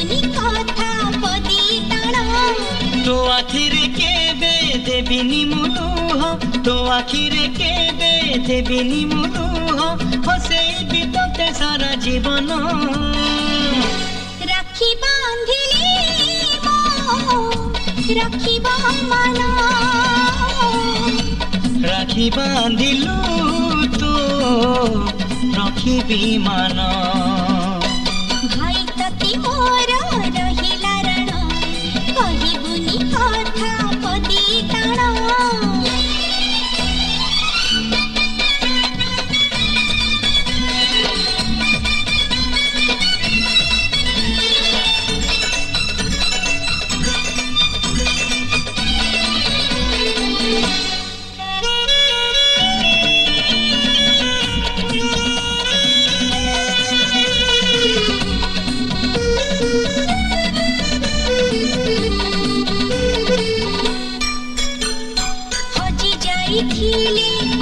କହିବୁନି କଥା ପଦି ଟାଣ तो आखिरे केबे देबिनी मुलुह तो आखिरे केबे देबिनी मुलुह हसेबी तोते सारा जीवन राखी बांधिली राखिबा मन राखी बांधिलु तो रखिबी मान भाई तती मोर रहिला रण कहबुनी कथा पदी टाण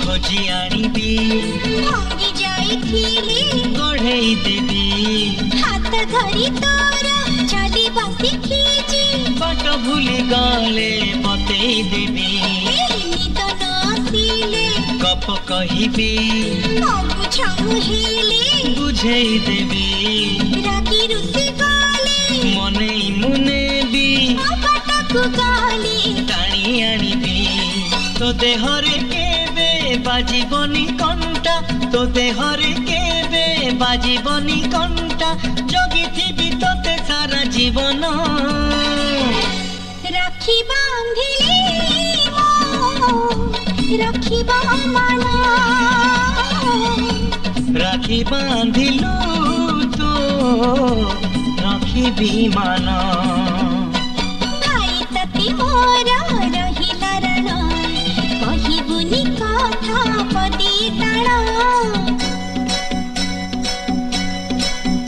खोजी आनिबी भांगी जाइथिली गढ़ई देवी हाथ धरी तोर चली बासी खींची बाट भूली गले बतई देवी निद नसिले गप कहिबी बुझाउहिले बुझई देवी रागी रुसी गले मने मुने भी बाटकु गले टाणी आनिबी तो देहरे केबे बाजिबनी कंटा तो देहरे केबे बाजिबनी कंटा जगिथिबी तोते सारा जीवन राखी बांधिली राखिबा मन राखी बांधिलु तो रखिबी मान।